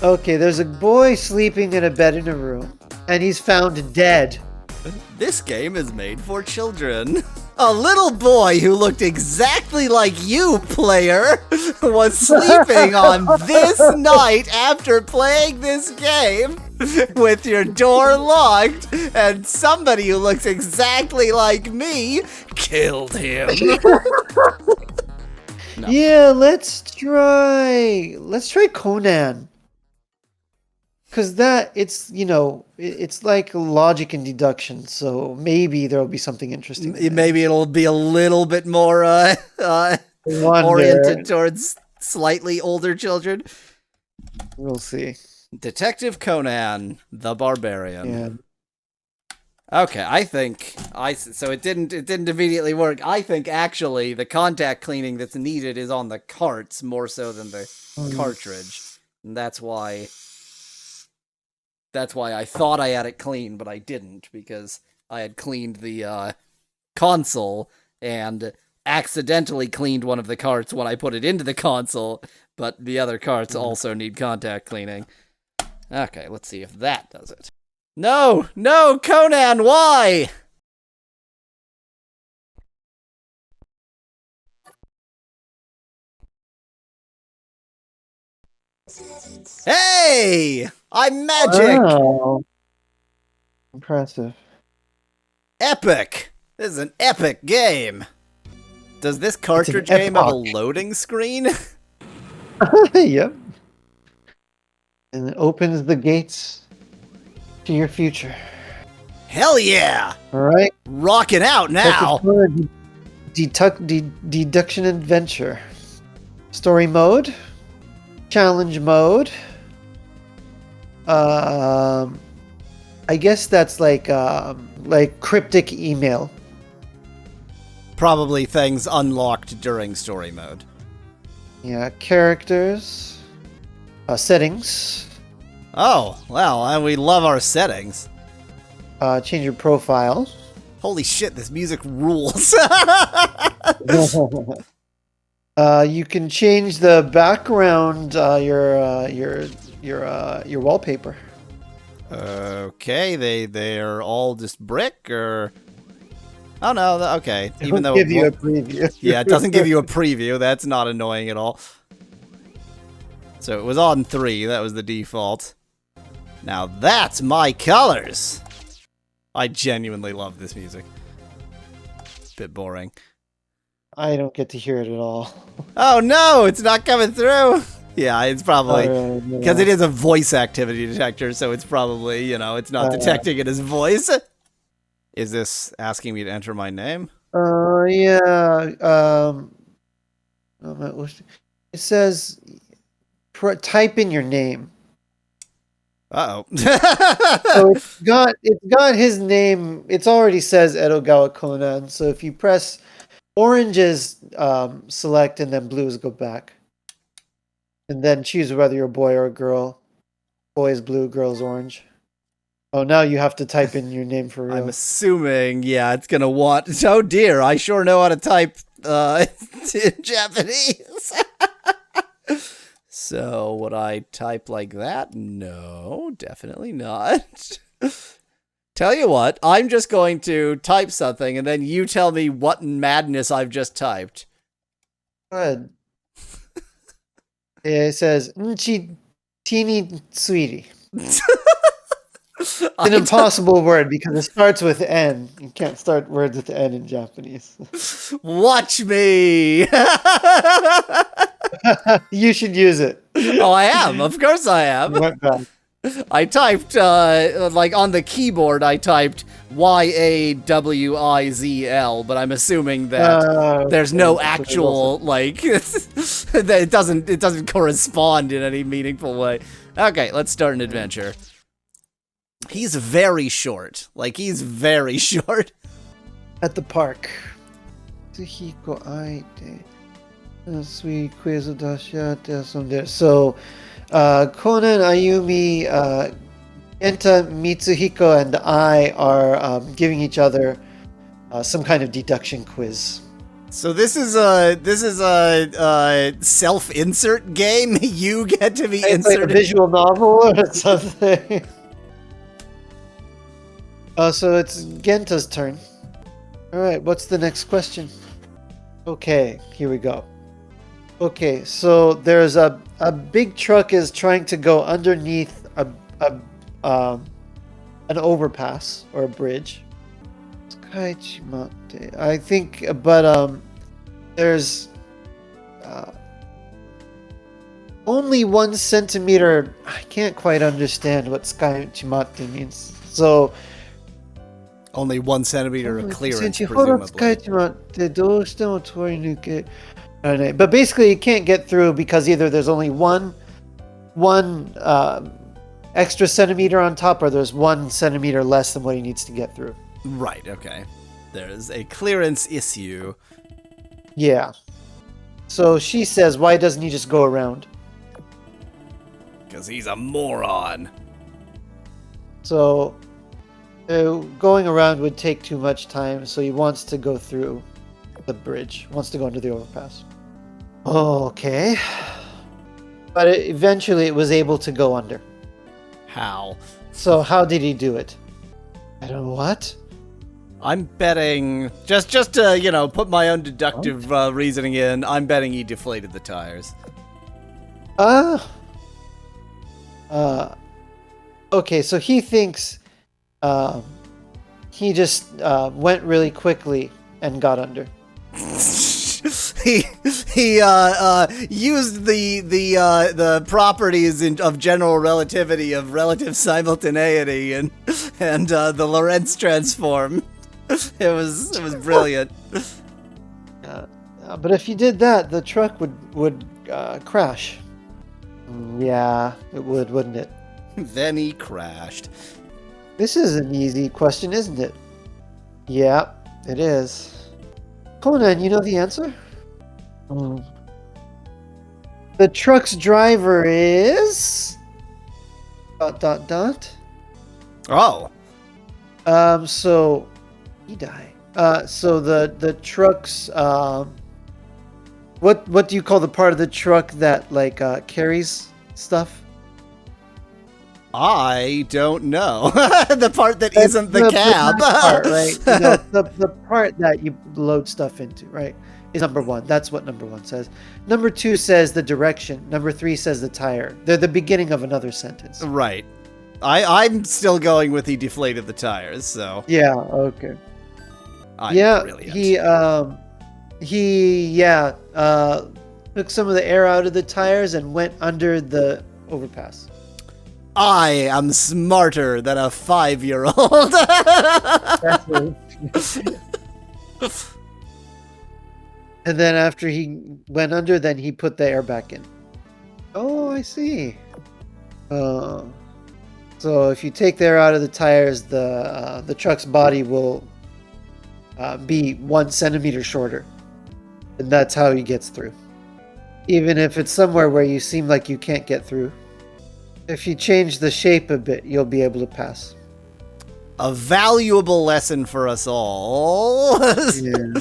Okay, there's a boy sleeping in a bed in a room, and he's found dead. This game is made for children. A little boy who looked exactly like you, player, was sleeping on this night after playing this game with your door locked, and somebody who looks exactly like me killed him. No. Yeah, let's try Conan. Cause it's it's like logic and deduction, so maybe there'll be something interesting. Maybe it'll be a little bit more oriented towards slightly older children. We'll see. Detective Conan, the Barbarian. Yeah. Okay, I think so it didn't immediately work. I think actually the contact cleaning that's needed is on the carts more so than the cartridge. And that's why I thought I had it clean, but I didn't, because I had cleaned the console and accidentally cleaned one of the carts when I put it into the console, but the other carts also need contact cleaning. Okay, let's see if that does it. No, Conan, why? Hey! I'm magic! Wow. Impressive. Epic! This is an epic game! Does this cartridge game have a loading screen? Yep. And it opens the gates to your future. Hell yeah! Alright. Rocking out now! Deduction adventure. Story mode. Challenge mode. I guess that's like cryptic email. Probably things unlocked during story mode. Yeah, characters. Settings. Oh, well, we love our settings. Change your profile. Holy shit, this music rules. You can change the background, your wallpaper. Okay, they're all just brick, or oh no, okay. Even though give you a preview. Yeah, it doesn't give you a preview. That's not annoying at all. So it was on 3. That was the default. Now that's my colors. I genuinely love this music. Bit boring. I don't get to hear it at all. Oh no, it's not coming through. Yeah, it's probably because it is a voice activity detector, so it's probably, it's not detecting it as voice. Is this asking me to enter my name? Yeah. It says type in your name. Uh-oh. So it's got his name. It already says Edogawa Conan. So if you press orange is select, and then blue is go back. And then choose whether you're a boy or a girl. Boy is blue, girl is orange. Oh, now you have to type in your name for real. I'm assuming, yeah, it's gonna want... Oh dear, I sure know how to type in Japanese. So, would I type like that? No, definitely not. Tell you what, I'm just going to type something, and then you tell me what madness I've just typed. Good. It says, Nchi teeny sweetie. It's an impossible word because it starts with N. You can't start words with N in Japanese. Watch me! You should use it. Oh, I am. Of course I am. Went back. I typed, like on the keyboard, I typed YAWIZL, but I'm assuming that there's no actual, like, that it doesn't correspond in any meaningful way. Okay, let's start an adventure. He's very short. Like, he's very short. At the park. Tsuhiko aite. Sweet quiz of Dashiate. So, Conan, Ayumi, Enta, Mitsuhiko, and I are giving each other some kind of deduction quiz. So this is a self-insert game. You get to be It's like a inserted. visual novel or something. So it's Genta's turn. All right, what's the next question? Okay, here we go. Okay, so there's a big truck is trying to go underneath an overpass or a bridge. Skaichimate. I think, but there's only 1 centimeter. I can't quite understand what Skaichimate means. So Only 1 centimeter of clearance, 1 ほど presumably. 使えちまってどうしても通り抜けられない. But basically, you can't get through because either there's only one extra centimeter on top, or there's 1 centimeter less than what he needs to get through. Right, okay. There's a clearance issue. Yeah. So she says, why doesn't he just go around? Because he's a moron. So going around would take too much time, so he wants to go through the bridge, wants to go under the overpass. Okay. But eventually it was able to go under. How? So how did he do it? I don't know what. I'm betting, just to, put my own deductive reasoning in, I'm betting he deflated the tires. Okay, so he thinks he just went really quickly and got under. he used the properties of general relativity of relative simultaneity and the Lorentz transform. It was brilliant. But if you did that, the truck would crash. Yeah, it would, wouldn't it? Then he crashed. This is an easy question, isn't it? Yeah, it is. Conan, you know the answer? The truck's driver is... ... Oh. So he died. So the truck's what do you call the part of the truck that carries stuff? I don't know. The part that isn't the cab. Part, right? The part that you load stuff into, right? Is number 1. That's what number 1 says. Number 2 says the direction. Number 3 says the tire. They're the beginning of another sentence. Right. I'm still going with he deflated the tires, so. Yeah, okay. Brilliant. He took some of the air out of the tires and went under the overpass. I am smarter than a 5-year-old. And then after he went under, then he put the air back in. Oh, I see. So if you take the air out of the tires, the truck's body will be 1 centimeter shorter. And that's how he gets through. Even if it's somewhere where you seem like you can't get through. If you change the shape a bit, you'll be able to pass. A valuable lesson for us all. Yeah.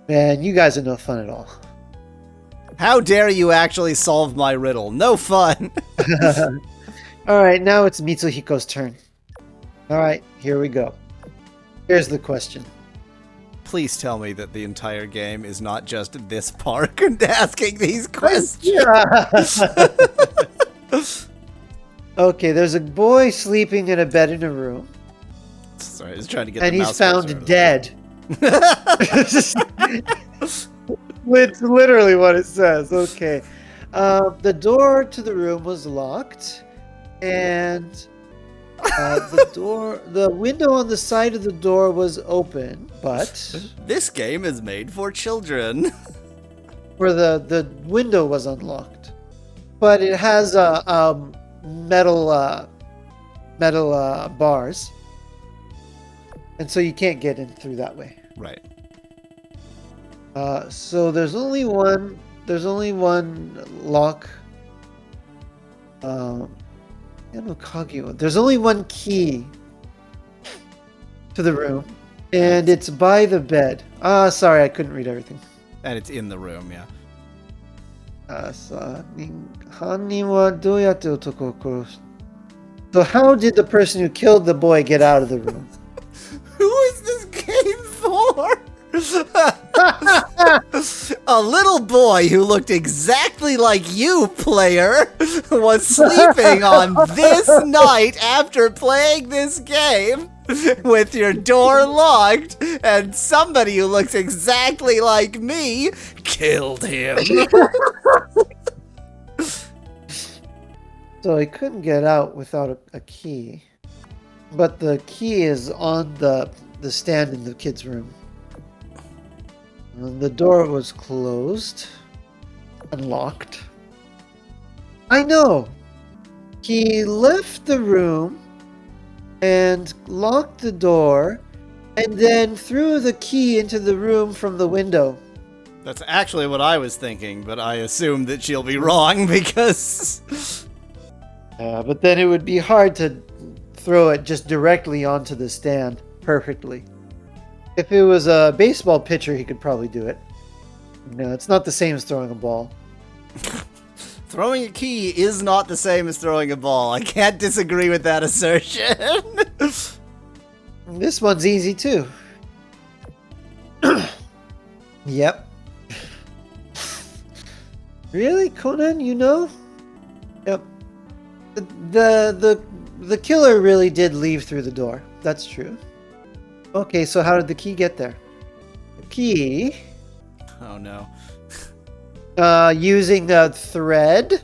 Man, you guys are no fun at all. How dare you actually solve my riddle? No fun. Alright, now it's Mitsuhiko's turn. Alright, here we go. Here's the question. Please tell me that the entire game is not just this park and asking these questions. Okay, there's a boy sleeping in a bed in a room. Sorry, I was trying to get and the he's mouse found dead. It's literally what it says. Okay. The door to the room was locked, and the window on the side of the door was open, but This game is made for children. where the window was unlocked, but it has metal bars, and so you can't get in through that way. Right. So there's only one lock. There's only one key to the room, And it's by the bed. Sorry, I couldn't read everything. And it's in the room, yeah. 犯人はどうやって男を殺した? So how did the person who killed the boy get out of the room? Who is this game for? A little boy who looked exactly like you, player, was sleeping on this night after playing this game with your door locked, and somebody who looks exactly like me killed him. So he couldn't get out without a key. But the key is on the stand in the kid's room. And the door was closed. Unlocked. I know! He left the room and locked the door and then threw the key into the room from the window. That's actually what I was thinking, but I assume that she'll be wrong because... But then it would be hard to throw it just directly onto the stand perfectly. If it was a baseball pitcher, he could probably do it. No, it's not the same as throwing a ball. Throwing a key is not the same as throwing a ball. I can't disagree with that assertion. This one's easy too. Yep. Really, Conan? You know? Yep. The killer really did leave through the door. That's true. Okay, so how did the key get there? The key... Oh no. Using the thread.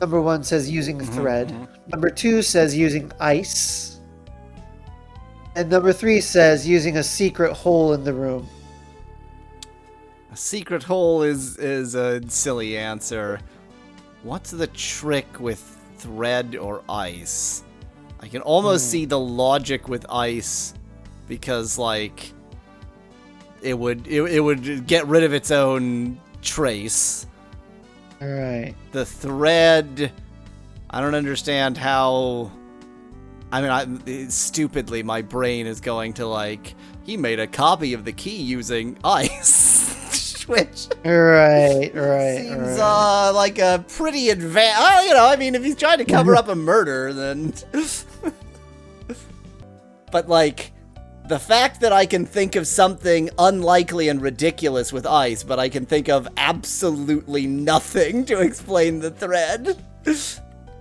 Number 1 says using thread. Number 2 says using ice. And number 3 says using a secret hole in the room. A secret hole is a silly answer. What's the trick with thread or ice? I can almost see the logic with ice because, like, it would get rid of its own trace. All right. The thread, I don't understand how. I mean, stupidly, my brain is going to, like, he made a copy of the key using ice, which Right. seems like a pretty advanced. I mean, if he's trying to cover up a murder, then. But, like, the fact that I can think of something unlikely and ridiculous with ice, but I can think of absolutely nothing to explain the thread.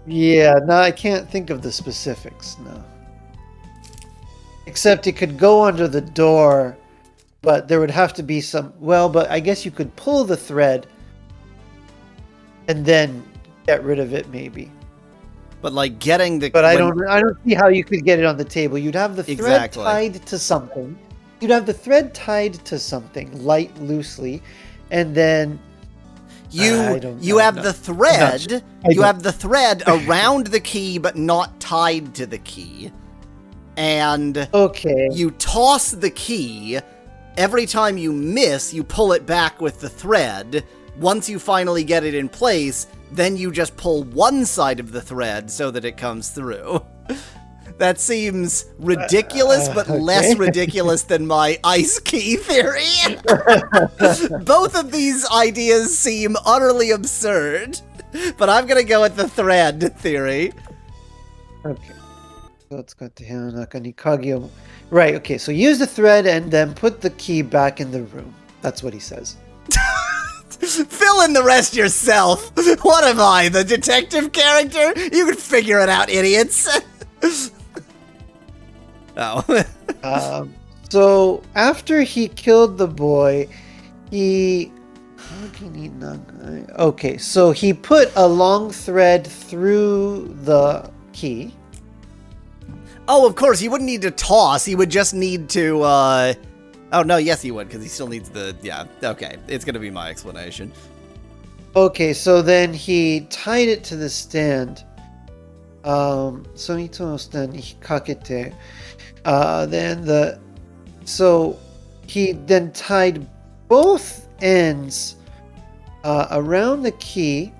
Yeah, no, I can't think of the specifics, no. Except it could go under the door, but there would have to be some... Well, but I guess you could pull the thread and then get rid of it, maybe. But, like, getting the... But I don't see how you could get it on the table. You'd have the thread tied to something. You'd have the thread tied to something, light, loosely, and then... You have the thread. You have the thread around the key, but not tied to the key. And you toss the key. Every time you miss, you pull it back with the thread. Once you finally get it in place, then you just pull one side of the thread so that it comes through. That seems ridiculous, but less ridiculous than my ice key theory. Both of these ideas seem utterly absurd, but I'm gonna go with the thread theory. Okay. Let's go to him. Right, okay, so use the thread and then put the key back in the room. That's what he says. Fill in the rest yourself. What am I, the detective character? You can figure it out, idiots. Oh. So after he killed the boy, okay, so he put a long thread through the key. Oh, of course, he wouldn't need to toss. He would just need to, Oh, no, yes, he would, because he still needs the... Yeah, okay. It's going to be my explanation. Okay, so then he tied it to the stand. So he then tied both ends around the key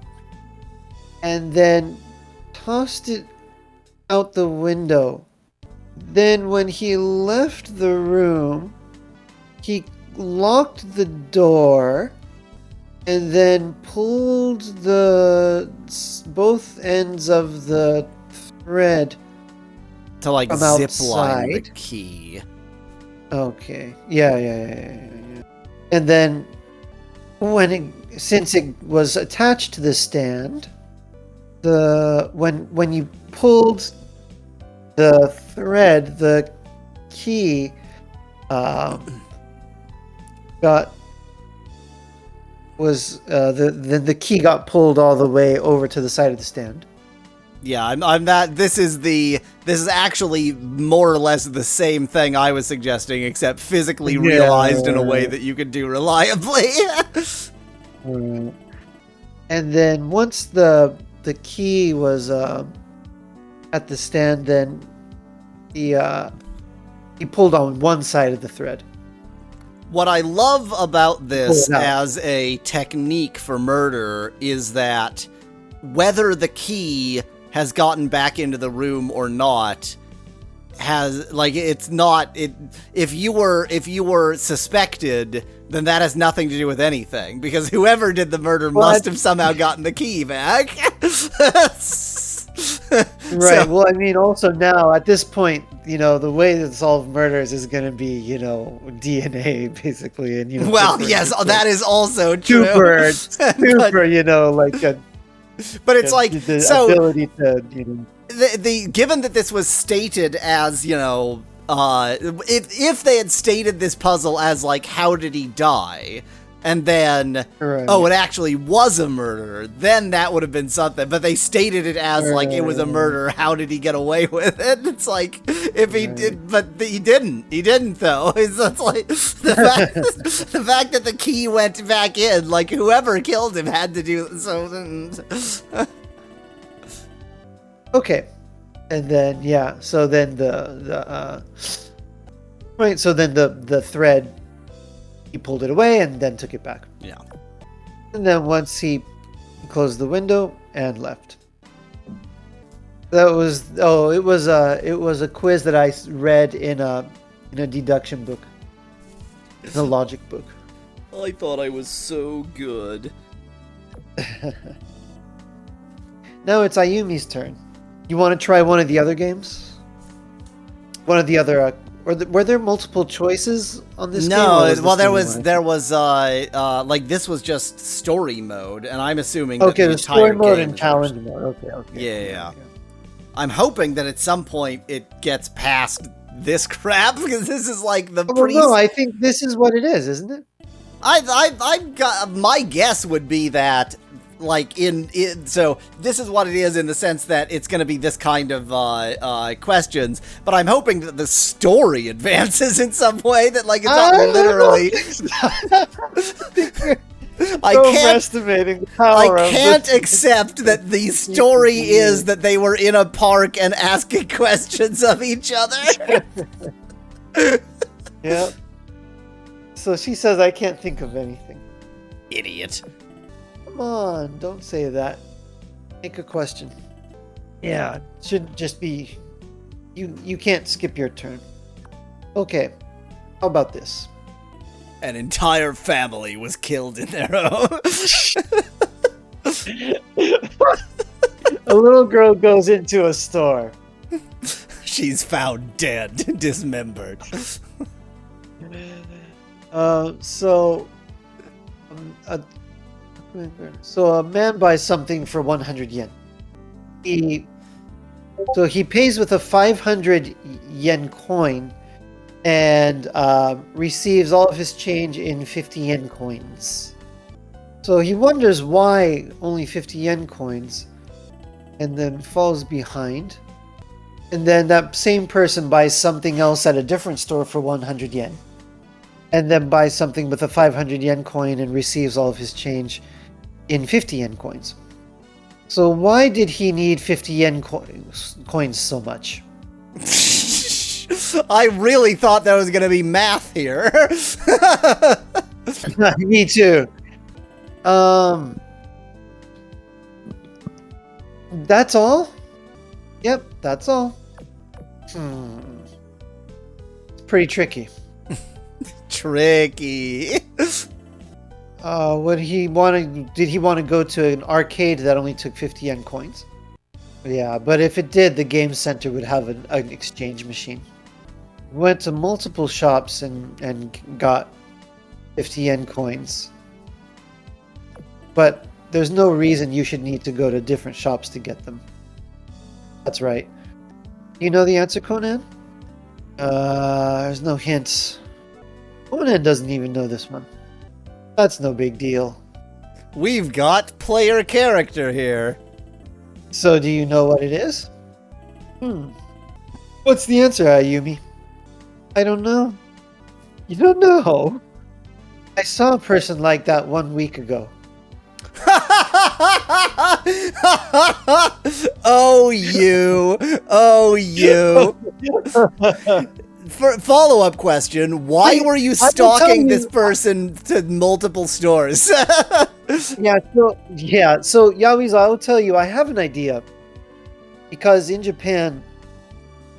and then tossed it out the window. then when he left the room, he locked the door and then pulled both ends of the thread To like from zip line the outside. key. Okay. Yeah. And then since it was attached to the stand, when you pulled the thread, the key the key got pulled all the way over to the side of the stand. Yeah, I'm that. This is actually more or less the same thing I was suggesting, except physically realized in a way that you could do reliably. And then once the key was at the stand, then he pulled on one side of the thread. What I love about this as a technique for murder is that whether the key has gotten back into the room or not if you were suspected, then that has nothing to do with anything, because whoever did the murder must have somehow gotten the key back. Right. Well, I mean, also now at this point, the way to solve murders is going to be, DNA basically, and Well, yes, that is also true. Super, but it's like the ability to, given that this was stated as, if they had stated this puzzle as like, how did he die? And then, it actually was a murder, then that would have been something. But they stated it as like it was a murder. How did he get away with it? It's like, if he did, but he didn't. He didn't, though. It's like the fact that the key went back in, like whoever killed him had to do so. Okay. And then, so then so then the thread, he pulled it away and then took it back. Yeah. And then once he closed the window and left. It was a quiz that I read in a deduction book. In a logic book. I thought I was so good. Now it's Ayumi's turn. You want to try one of the other games? One of the other were there multiple choices on this game? No, well there was like this was just story mode, and I'm assuming that the story mode and challenge mode. Okay. Yeah. I'm hoping that at some point it gets past this crap, because this is like the no, I think this is what it is, isn't it? I've got, my guess would be that like so this is what it is, in the sense that it's going to be this kind of questions, but I'm hoping that the story advances in some way, that like it's not literally overestimating the power I can't accept that the story is that they were in a park and asking questions of each other. Yeah. So she says, I can't think of anything. Idiot. Come on, don't say that. Make a question. Yeah, it should just be... You can't skip your turn. Okay, how about this? An entire family was killed in their home. A little girl goes into a store. She's found dead, dismembered. So a man buys something for 100 yen. He pays with a 500 yen coin and receives all of his change in 50 yen coins. So he wonders why only 50 yen coins, and then falls behind. And then that same person buys something else at a different store for 100 yen. And then buys something with a 500 yen coin and receives all of his change in 50 yen coins. So why did he need 50 yen coins so much? I really thought there was going to be math here. Me too. That's all? Yep, that's all. pretty tricky. Tricky. Did he want to go to an arcade that only took 50 yen coins? Yeah, but if it did, the game center would have an exchange machine. Went to multiple shops and got 50 yen coins. But there's no reason you should need to go to different shops to get them. That's right. You know the answer, Conan? There's no hints. Conan doesn't even know this one. That's no big deal. We've got player character here. So do you know what it is? What's the answer, Ayumi? I don't know. You don't know? I saw a person like that 1 week ago. Oh, you. Oh, you. For follow-up question, why were you stalking this person to multiple stores? So Yawiza, I will tell you, I have an idea. Because in Japan,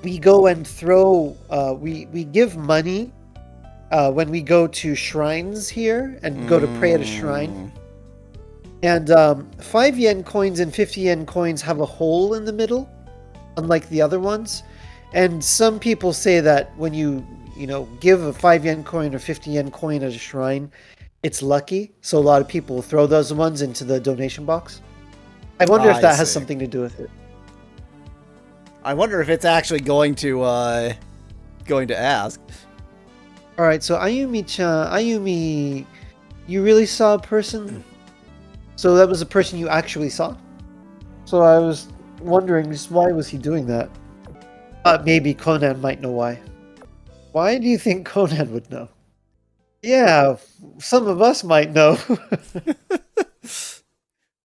we go and throw, we give money when we go to shrines here and go to pray at a shrine. And 5 yen coins and 50 yen coins have a hole in the middle, unlike the other ones. And some people say that when you give a 5 yen coin or 50 yen coin at a shrine, it's lucky. So a lot of people will throw those ones into the donation box. I wonder if that has something to do with it. I wonder if it's actually going to ask. All right, so Ayumi, you really saw a person? So that was a person you actually saw? So I was wondering, just why was he doing that? Maybe Conan might know why. Why do you think Conan would know? Yeah, some of us might know.